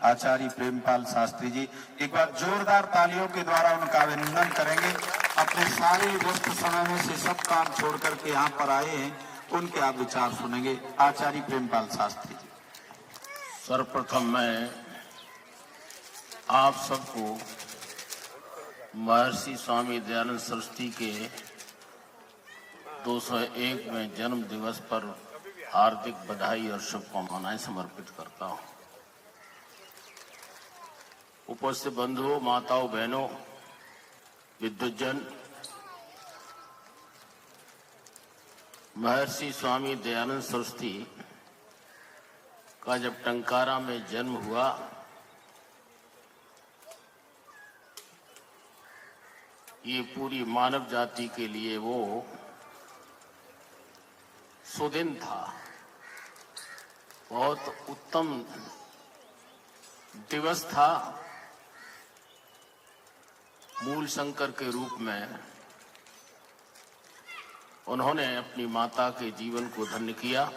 आचार्य प्रेमपाल शास्त्री जी। एक बार जोरदार तालियों के द्वारा उनका अभिनंदन करेंगे। अपने सारे व्यस्त समय में से सब काम छोड़ करके यहाँ पर आए हैं, उनके आप विचार सुनेंगे। आचार्य प्रेमपाल शास्त्री जी। सर्वप्रथम मैं आप सबको महर्षि स्वामी दयानंद सरस्वती के 201वें जन्म दिवस पर हार्दिक बधाई और शुभकामनाएं समर्पित करता हूं। उपस्थित बंधुओं, माताओं, बहनों, विद्वज्जन, महर्षि स्वामी दयानंद सरस्वती का जब टंकारा में जन्म हुआ ये पूरी मानव जाति के लिए वो सुदिन था, बहुत उत्तम दिवस था। मूल शंकर के रूप में उन्होंने अपनी माता के जीवन को धन्य किया।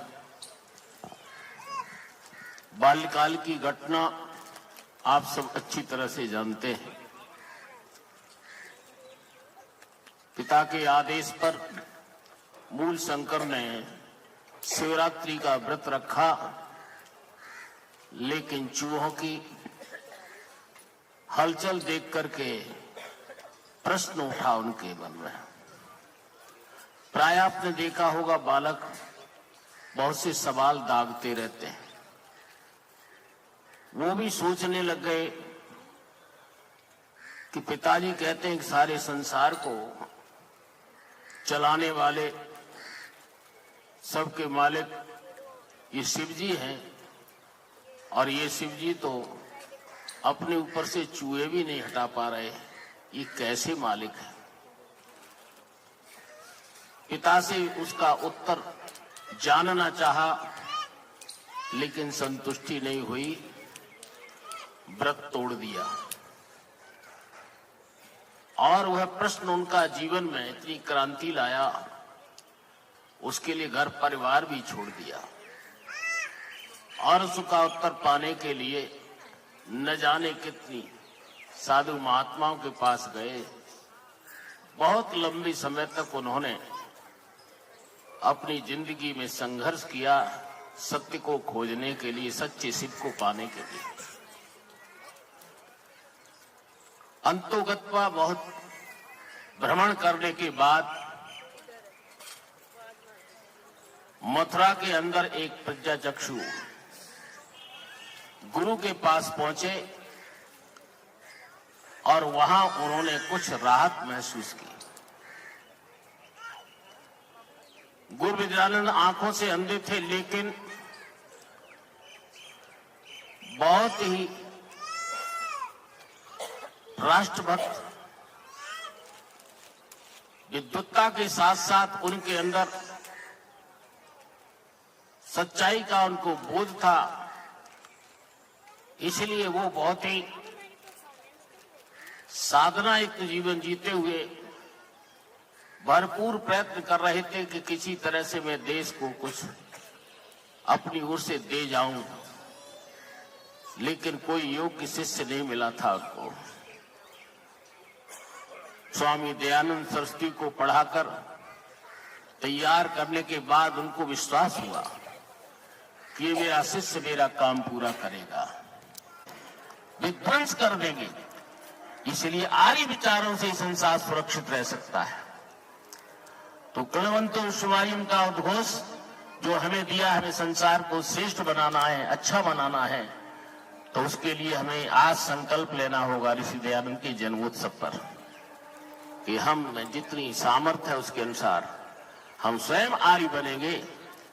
बाल्यकाल की घटना आप सब अच्छी तरह से जानते हैं। पिता के आदेश पर मूल शंकर ने शिवरात्रि का व्रत रखा, लेकिन चूहों की हलचल देख करके प्रश्न उठा उनके मन में। प्राय आपने देखा होगा बालक बहुत से सवाल दागते रहते हैं। वो भी सोचने लग गए कि पिताजी कहते हैं कि सारे संसार को चलाने वाले, सबके मालिक ये शिव जी हैं, और ये शिव जी तो अपने ऊपर से चूहे भी नहीं हटा पा रहे, ये कैसे मालिक है। पिता से उसका उत्तर जानना चाहा, लेकिन संतुष्टि नहीं हुई, व्रत तोड़ दिया। और वह प्रश्न उनका जीवन में इतनी क्रांति लाया, उसके लिए घर परिवार भी छोड़ दिया, और उसका उत्तर पाने के लिए न जाने कितनी साधु महात्माओं के पास गए। बहुत लंबी समय तक उन्होंने अपनी जिंदगी में संघर्ष किया, सत्य को खोजने के लिए, सच्चे शिव को पाने के लिए। अंतोगत्वा बहुत भ्रमण करने के बाद मथुरा के अंदर एक प्रज्ञाचक्षु गुरु के पास पहुंचे, और वहां उन्होंने कुछ राहत महसूस की। गुरु विद्यानंद आंखों से अंधे थे, लेकिन बहुत ही राष्ट्रभक्त, विद्वत्ता के साथ साथ उनके अंदर सच्चाई का उनको बोध था। इसलिए वो बहुत ही साधना युक्त जीवन जीते हुए भरपूर प्रयत्न कर रहे थे कि किसी तरह से मैं देश को कुछ अपनी ओर से दे जाऊं, लेकिन कोई योग्य शिष्य नहीं मिला था उनको। स्वामी दयानंद सरस्वती को पढ़ाकर तैयार करने के बाद उनको विश्वास हुआ कि ये मेरा शिष्य मेरा काम पूरा करेगा, विध्वंस कर देंगे। इसलिए आर्य विचारों से संसार सुरक्षित रह सकता है। तो कृणवंतो शिवायम का उद्घोष जो हमें दिया, हमें संसार को श्रेष्ठ बनाना है, अच्छा बनाना है, तो उसके लिए हमें आज संकल्प लेना होगा ऋषि दयानंद के जन्मोत्सव पर कि हम जितनी सामर्थ्य है उसके अनुसार हम स्वयं आर्य बनेंगे,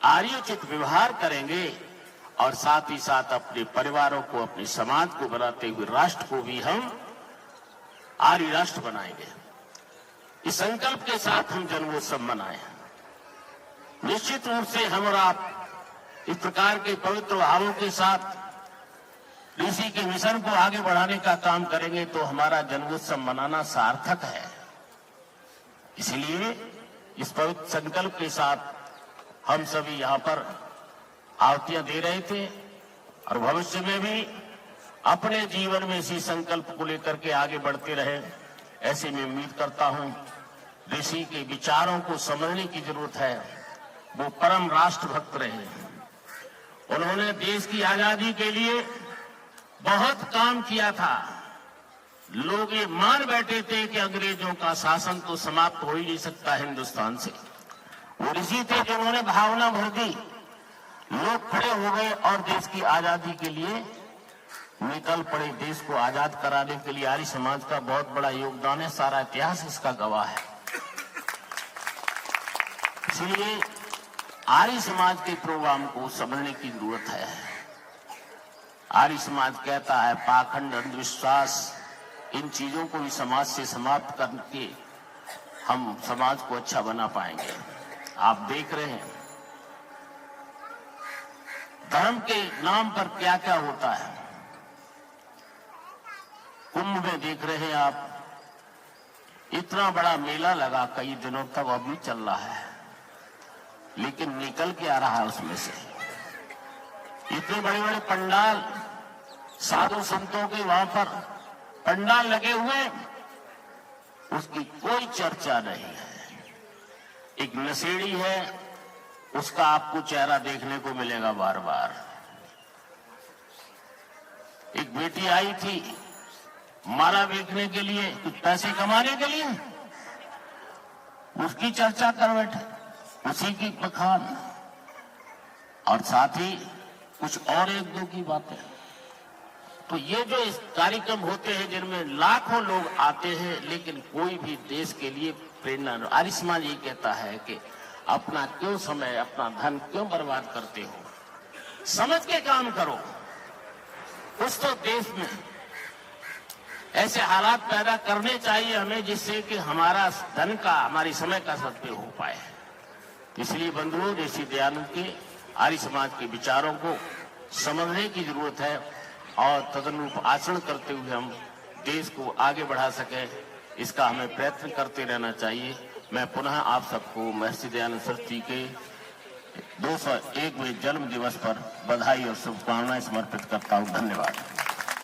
आर्योचित व्यवहार करेंगे, और साथ ही साथ अपने परिवारों को, अपने समाज को बनाते हुए राष्ट्र को भी हम आर्य राष्ट्र बनाएंगे। इस संकल्प के साथ हम जन्मोत्सव मनाएं। निश्चित रूप से हम और आप इस प्रकार के पवित्र भावों के साथ ऋषि के मिशन को आगे बढ़ाने का काम करेंगे तो हमारा जन्मोत्सव मनाना सार्थक है। इसलिए इस पवित्र संकल्प के साथ हम सभी यहाँ पर आहुतियां दे रहे थे, और भविष्य में भी अपने जीवन में इसी संकल्प को लेकर के आगे बढ़ते रहे। ऐसे में उम्मीद करता हूं ऋषि के विचारों को समझने की जरूरत है। वो परम राष्ट्रभक्त रहे। उन्होंने देश की आजादी के लिए बहुत काम किया था। लोग ये मान बैठे थे कि अंग्रेजों का शासन तो समाप्त हो ही नहीं सकता हिंदुस्तान से। वो ऋषि थे जिन्होंने भावना भर दी। लोग खड़े हो गए और देश की आजादी के लिए निकल पड़े। देश को आजाद कराने के लिए आर्य समाज का बहुत बड़ा योगदान है। सारा इतिहास इसका गवाह है। इसलिए आर्य समाज के प्रोग्राम को समझने की जरूरत है। आर्य समाज कहता है पाखंड, अंधविश्वास, इन चीजों को भी समाज से समाप्त करके हम समाज को अच्छा बना पाएंगे। आप देख रहे हैं धर्म के नाम पर क्या क्या होता है। कुंभ में देख रहे हैं आप, इतना बड़ा मेला लगा कई दिनों तक, अभी चल रहा है, लेकिन निकल के आ रहा है उसमें से। इतने बड़े बड़े पंडाल, साधु संतों के वहां पर पंडाल लगे हुए, उसकी कोई चर्चा नहीं है। एक नशेड़ी है, उसका आपको चेहरा देखने को मिलेगा बार बार। एक बेटी आई थी माला बेचने के लिए, कुछ पैसे कमाने के लिए, उसकी चर्चा कर बैठे, उसी की बखान, और साथ ही कुछ और एक दो की बातें। तो ये जो इस कार्यक्रम होते हैं जिनमें लाखों लोग आते हैं, लेकिन कोई भी देश के लिए प्रेरणा नहीं। आर्य समाज ये कहता है कि अपना क्यों समय, अपना धन क्यों बर्बाद करते हो, समझ के काम करो। कुछ तो देश में ऐसे हालात पैदा करने चाहिए हमें जिससे कि हमारा धन का, हमारी समय का सदुपयोग हो पाए। इसलिए बंधुओं, ऋषि दयानंद के आर्य समाज के विचारों को समझने की जरूरत है और तदनुरूप आचरण करते हुए हम देश को आगे बढ़ा सकें, इसका हमें प्रयत्न करते रहना चाहिए। मैं पुनः आप सबको महर्षि दयानंद सरस्वती के 201वें जन्म दिवस पर बधाई और शुभकामनाएं समर्पित करता हूं। धन्यवाद।